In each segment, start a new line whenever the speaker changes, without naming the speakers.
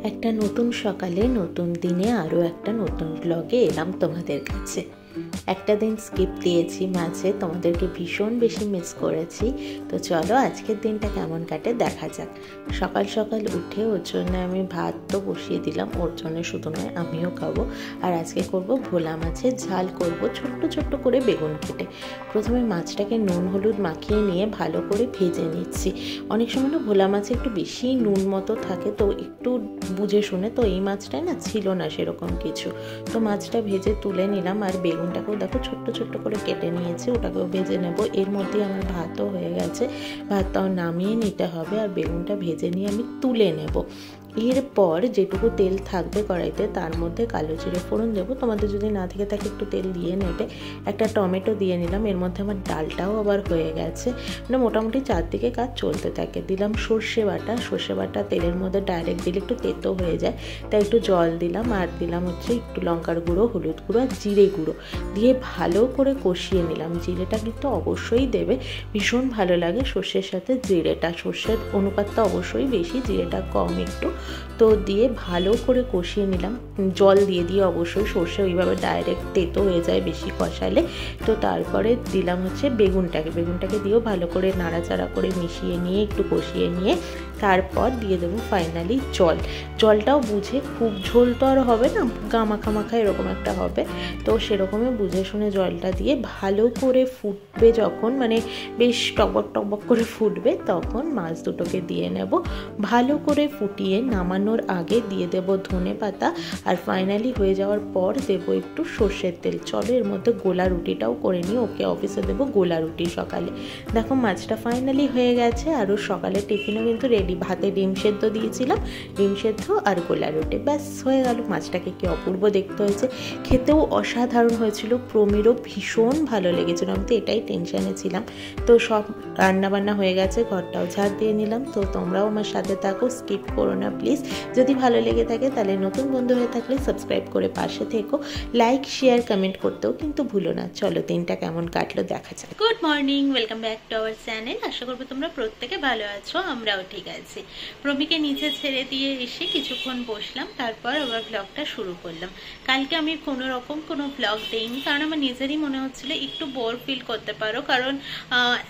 একটা নতুন সকালে নতুন দিনে আরও একটা নতুন ব্লগে এলাম তোমাদের কাছে। একটা দিন স্কিপ দিয়েছি মাঝে, তোমাদেরকে ভীষণ বেশি মিস করেছি। তো চলো আজকের দিনটা কেমন কাটে দেখা যাক। সকাল সকাল উঠে ওর জন্য আমি ভাত তো বসিয়ে দিলাম, ওর জন্য শুধু নয় আমিও খাবো। আর আজকে করব ভোলা মাছের ঝাল করব, ছোট্ট ছোট্ট করে বেগুন কেটে। প্রথমে মাছটাকে নুন হলুদ মাখিয়ে নিয়ে ভালো করে ভেজে নিচ্ছি। অনেক সময় না ভোলা মাছে একটু বেশি নুন মতো থাকে, তো একটু বুঝে শুনে, তো এই মাছটায় না ছিল না সেরকম কিছু। তো মাছটা ভেজে তুলে নিলাম, আর বেগুনটাকেও দেখো ছোট্ট ছোট্ট করে কেটে নিয়েছি, ওটাকেও ভেজে নেব। এর মধ্যে আমার ভাতও হয়ে গেছে, ভাতটাও নামিয়ে নিতে হবে, আর বেগুনটা ভেজে নিয়ে আমি তুলে নেব। এরপর যেটুকু তেল থাকবে কড়াইতে তার মধ্যে কালো জিরে ফোড়ন দেবো। তোমাদের যদি না থেকে থাকে একটু তেল দিয়ে নেবে। একটা টমেটো দিয়ে নিলাম, এর মধ্যে আমার ডালটাও আবার হয়ে গেছে, মানে মোটামুটি চারদিকে কাজ চলতে থাকে। দিলাম সর্ষে বাটা তেলের মধ্যে ডাইরেক্ট দিলে একটু তেতো হয়ে যায়, তাই একটু জল দিলাম। আর দিলাম হচ্ছে একটু লঙ্কার গুঁড়ো, হলুদ গুঁড়ো আর জিরে গুঁড়ো দিয়ে ভালো করে কষিয়ে নিলাম। জিরেটা কিন্তু অবশ্যই দেবে, ভীষণ ভালো লাগে সর্ষের সাথে জিরেটা। সর্ষের অনুপাতটা অবশ্যই বেশি, জিরেটা কম একটু। তো দিয়ে ভালো করে কষিয়ে নিলাম, জল দিয়ে অবশ্যই, সর্ষে ওইভাবে ডাইরেক্ট তেতো হয়ে যায় বেশি কষালে। তো তারপরে দিলাম হচ্ছে বেগুনটাকে দিয়েও ভালো করে নাড়াচাড়া করে মিশিয়ে নিয়ে একটু কষিয়ে নিয়ে তারপর দিয়ে দেবো ফাইনালি জলটাও বুঝে, খুব ঝোল তো আর হবে না, মাখা এরকম একটা হবে। তো সেরকমই বুঝে শুনে জলটা দিয়ে ভালো করে ফুটবে যখন, মানে বেশ টকবক করে ফুটবে, তখন মাছ দুটোকে দিয়ে নেব। ভালো করে ফুটিয়ে নামানোর আগে দিয়ে দেব ধনে পাতা, আর ফাইনালি হয়ে যাওয়ার পর দেব একটু সর্ষের তেল। চলো এর মধ্যে গোলা রুটিটাও করে নিই, ওকে অফিসে দেবো গোলা রুটি সকালে। দেখো মাছটা ফাইনালি হয়ে গেছে, আরও সকালে টিফিনও কিন্তু রেডি। ভাতে ডিম সেদ্ধ দিয়েছিলাম, ডিম সেদ্ধ আর গোলা রুটি, ব্যাস হয়ে গেল। মাছটাকে কি অপূর্ব দেখতে হয়েছে, খেতেও অসাধারণ হয়েছিল। প্রমিরও ভীষণ ভালো লেগেছিল, আমি তো এটাই টেনশানে ছিলাম। তো সব রান্নাবান্না হয়ে গেছে, ঘরটাও ঝাড় দিয়ে নিলাম। তো তোমরাও আমার সাথে থাকো, স্কিপ করো না প্লিজ। যদি ভালো লেগে থাকে তাহলে নতুন বন্ধু হয়ে থাকলে সাবস্ক্রাইব করে পাশে থেকো, লাইক শেয়ার কমেন্ট করতেও কিন্তু ভুলো না। চলো দিনটা কেমন কাটলো দেখা যাক।
Good morning, welcome back to our channel. আশা করবো তোমরা প্রত্যেকে ভালো আছো, আমরাও ঠিক আছি। প্রমিকে নিচে ছেড়ে দিয়ে এসে কিছুক্ষণ বসলাম, তারপর আবার ব্লগটা শুরু করলাম। কালকে আমি কোনো ব্লগ দেইনি, কারণ আমার নিজেরই মনে হচ্ছিল একটু বোর ফিল করতে পারো, কারণ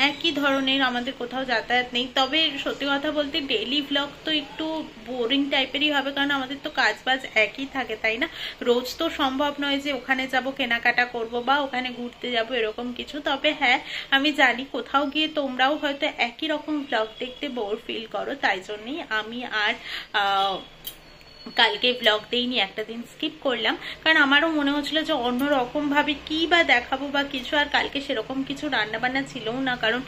একই ধরনের আমাদের কোথাও যাতায়াত নেই। তবে সত্যি কথা বলতে ডেইলি ব্লগ তো একটু বোরিং টাইপেরই হবে, কারণ আমাদের তো কাজ বাজ একই থাকে, তাই না? রোজ তো সম্ভব নয় যে ওখানে যাব কেনাকাটা করব বা ওখানে ঘুরতে যাব এরকম কিছু। তবে হ্যাঁ, আমি জানি কোথাও গিয়ে তোমরাও হয়তো একই রকম ব্লগ দেখতে বোর ফিল করো, তাই জন্যই আমি আর কালকে ব্লগ দেইনি, একটা দিন স্কিপ করলাম, কারণ আমারও মনে হচ্ছিল যে অন্যরকম ভাবে কি বা দেখাবো বা কিছু। আর কালকে সেরকম কিছু রান্নাবান্না ছিলও না, কারণ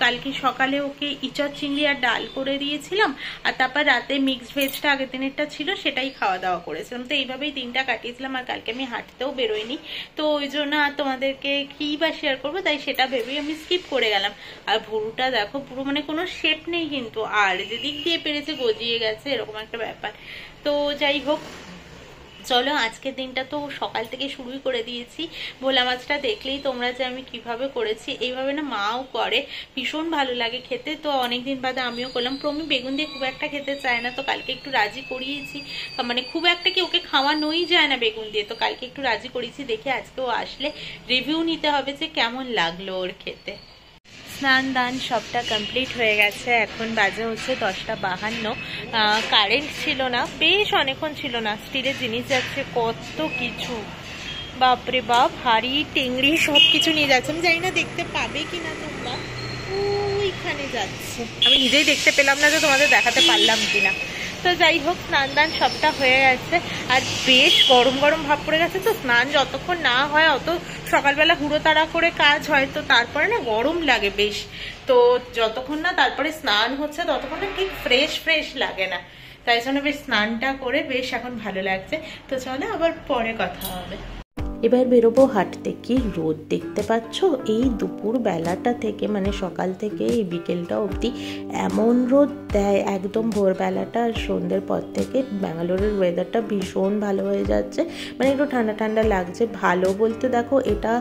কালকে সকালে ওকে ইঁচড় চিংড়ি আর ডাল করে দিয়েছিলাম, আর তারপর রাতে মিক্সড ভেজটা আগের দিনেরটা ছিল সেটাই খাওয়া দাওয়া করেছিলাম। তো এইভাবেই দিনটা কাটিয়েছিলাম, আর কালকে আমি হাঁটতেও বেরোইনি, তো ওই জন্য আর তোমাদেরকে কি বা শেয়ার করবো, তাই সেটা ভেবেই আমি স্কিপ করে গেলাম। আর ভুরুটা দেখো, পুরো মানে কোনো শেপ নেই কিন্তু, আর যেদিক দিয়ে পেরেছে গজিয়ে গেছে, এরকম একটা ব্যাপার। তো যাই হোক, চলো আজকের দিনটা তো সকাল থেকে শুরুই করে দিয়েছি। ভোলা মাছটা দেখলেই তোমরা যে আমি কিভাবে করেছি, এইভাবে না মাও করে, ভীষণ ভালো লাগে খেতে। তো অনেকদিন বাদে আমিও করলাম। প্রমি বেগুন দিয়ে খুব একটা খেতে চায় না, তো কালকে একটু রাজি করিয়েছি, মানে খুব একটা কি ওকে খাওয়ানোই যায় না বেগুন দিয়ে, তো কালকে একটু রাজি করিয়েছি। দেখে আজকে ও আসলে রিভিউ নিতে হবে যে কেমন লাগলো ওর খেতে। স্নান দান সবটা কমপ্লিট হয়ে গেছে, এখন বাজে হচ্ছে 10:52। কারেন্ট ছিল না, বেশ অনেকক্ষণ ছিল না। স্টিলের জিনিস যাচ্ছে কত কিছু, বাপরে বাপ, হাড়ি টেংড়ি সব কিছু নিয়ে যাচ্ছে। আমি জানি না দেখতে পাবে কিনা তোমরা, ওইখানে যাচ্ছে, আমি নিজেই দেখতে পেলাম না যে তোমাদের দেখাতে পারলাম কিনা। তো যাই হোক, স্নান দান সবটা হয়ে গেছে, আর বেশ গরম গরম ভাব পড়ে গেছে। তো স্নান যতক্ষণ না হয়, অত সকালবেলা হুড়ো তাড়া করে কাজ হয়, তো তারপরে না গরম লাগে বেশ। তো যতক্ষণ না তারপরে স্নান হচ্ছে ততক্ষণ না ঠিক ফ্রেশ লাগে না, তাই জন্য বেশ স্নানটা করে বেশ এখন ভালো লাগছে। তো চলো আবার পরে কথা হবে।
এবার বেরোবো হাঁটতে। কি রোদ দেখতে পাচ্ছ, এই দুপুর বেলাটা থেকে মানে সকাল থেকে এই বিকেলটা অবধি এমন রোদ দেয়, একদম ভোরবেলাটা আর সন্ধ্যের পর থেকে ব্যাঙ্গালোরের ওয়েদারটা ভীষণ ভালো হয়ে যাচ্ছে, মানে একটু ঠান্ডা ঠান্ডা লাগছে। ভালো বলতে দেখো, এটা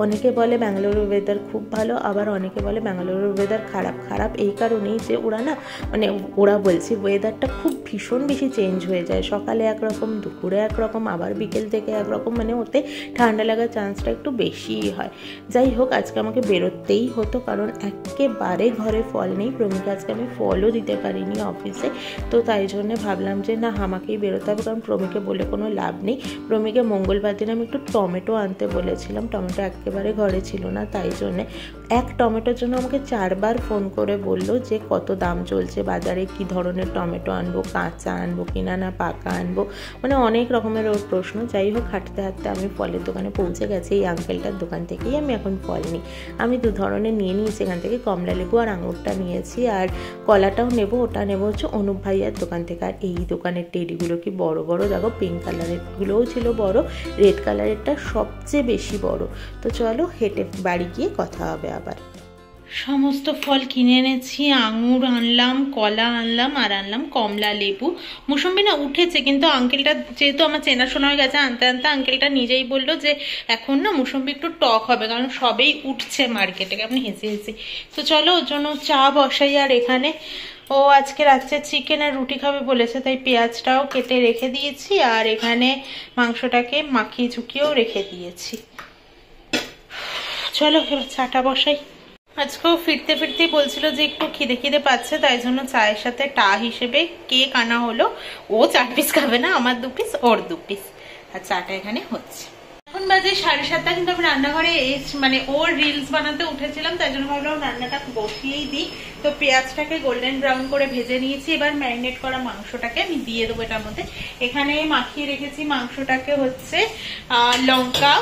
অনেকে বলে ব্যাঙ্গালোরের ওয়েদার খুব ভালো, আবার অনেকে বলে ব্যাঙ্গালোরের ওয়েদার খারাপ। খারাপ এই কারণেই যে ওরা না, মানে ওরা বলছি ওয়েদারটা খুব ভীষণ বেশি চেঞ্জ হয়ে যায়, সকালে একরকম, দুপুরে একরকম, আবার বিকেল থেকে একরকম, মানে ওতে ঠান্ডা লাগার চান্সটা একটু বেশিই হয়। যাই হোক, আজকে আমাকে বেরোতেই হতো কারণ একেবারে ঘরে ফল নেই। প্রমিকে আজকে আমি ফলও দিতে পারিনি অফিসে, তো তাই জন্যে ভাবলাম যে না, আমাকেই বেরোতে হবে, কারণ প্রমিকে বলে কোনো লাভ নেই। প্রমিকে মঙ্গলবার দিন আমি একটু টমেটো আনতে বলেছিলাম, টমেটো একেবারে ঘরে ছিল না, তাই জন্যে এক টমেটোর জন্য আমাকে 4 বার ফোন করে বললো যে কত দাম চলছে বাজারে, কি ধরনের টমেটো আনবো, কাঁচা আনবো কিনা না পাকা আনবো, মানে অনেক রকমের ওর প্রশ্ন। যাই হোক, হাঁটতে হাঁটতে আমি ফলের দোকানে পৌঁছে গেছি। এই আঙ্কেলটার দোকান থেকেই আমি এখন ফল নিই। আমি 2 ধরনের নিয়ে নিয়েছি এখান থেকে, কমলা লেবু আর আঙুরটা নিয়েছি, আর কলাটাও নেবো, ওটা নেবো হচ্ছে অনুপ ভাইয়ার দোকান থেকে। আর এই দোকানের টেডিগুলো কি বড় বড় দেখো, পিঙ্ক কালারেরগুলোও ছিল বড়, রেড কালারেরটা সবচেয়ে বেশি বড়। তো চলো হেঁটে বাড়ি গিয়ে কথা হবে আবার।
সমস্ত ফল কিনে এনেছি, আঙুর আনলাম, কলা আনলাম, আর আনলাম কমলা লেবু। মুসম্বি না উঠেছে, কিন্তু আঙ্কেলটা যেহেতু আমার চেনাশোনা হয়ে গেছে, আনতে আনতে আঙ্কেলটা নিজেই বললো যে এখন না মুসম্বি একটু টক হবে, কারণ সবেই উঠছে মার্কেটে। আপনি হেসে হেসে, তো চলো ওর জন্য চা বসাই। আর এখানে ও আজকে রাত্রে চিকেন আর রুটি খাবে বলেছে, তাই পেঁয়াজটাও কেটে রেখে দিয়েছি, আর এখানে মাংসটাকে মাখিয়ে ঝুঁকিয়েও রেখে দিয়েছি। চলো এবার চাটা বসাই। আজকেও ফিরতে ফিরতেই বলছিল যে একটু খিদে খিদে পাচ্ছে, তাই জন্য চায়ের সাথে টা হিসেবে কেক আনা হলো। ও 4 পিস খাবে না, আমার 2 পিস, ওর 2 পিস, আর চাটা এখানে হচ্ছে। এখন বাজে 7:30, কিন্তু আমি রান্নাঘরে মানে ওর রিলস বানাতে উঠেছিলাম, তাই জন্য ভাবলাম রান্নাটা বসিয়েই দিই। তো পেঁয়াজটাকে গোল্ডেন ব্রাউন করে ভেজে নিয়েছি, এবার ম্যারিনেট করা মাংসটাকে আমি দিয়ে দেবো এটার মধ্যে। এখানে মাখিয়ে রেখেছি মাংসটাকে হচ্ছে লঙ্কা,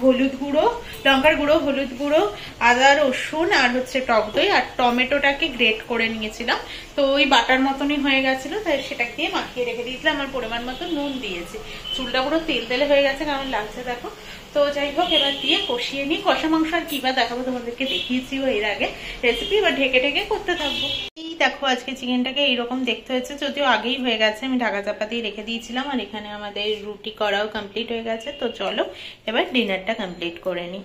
হলুদ গুঁড়ো, লঙ্কার গুঁড়ো, হলুদ গুঁড়ো, আদা রসুন, আর হচ্ছে টক দই, আর টমেটোটাকে গ্রেট করে নিয়েছিলাম। তো ওই বাটার মতনই হয়ে গেছিল, তাই সেটাকে দিয়ে মাখিয়ে রেখে দিয়েছিলাম। আমার পরিমাণ মতো নুন দিয়েছি। চুলটা পুরো তেল তেলে হয়ে গেছে, কেমন লাগছে দেখো। তো যাই হোক, এবার দিয়ে কষিয়ে নিই। কষা মাংস আর কিবা দেখাবো, তোমাদেরকে দেখিয়েছিও এর আগে রেসিপি, এবার ঢেকে ঢেকে করতে থাকবো। এই দেখো, আজকে চিকেনটাকে এইরকম দেখতে হয়েছে, যদিও আগেই হয়ে গেছে, আমি ঢাকা চাপা দিয়ে রেখে দিয়েছিলাম। আর এখানে আমাদের রুটি করাও কমপ্লিট হয়ে গেছে। তো চলো এবার ডিনারটা কমপ্লিট করে নিই।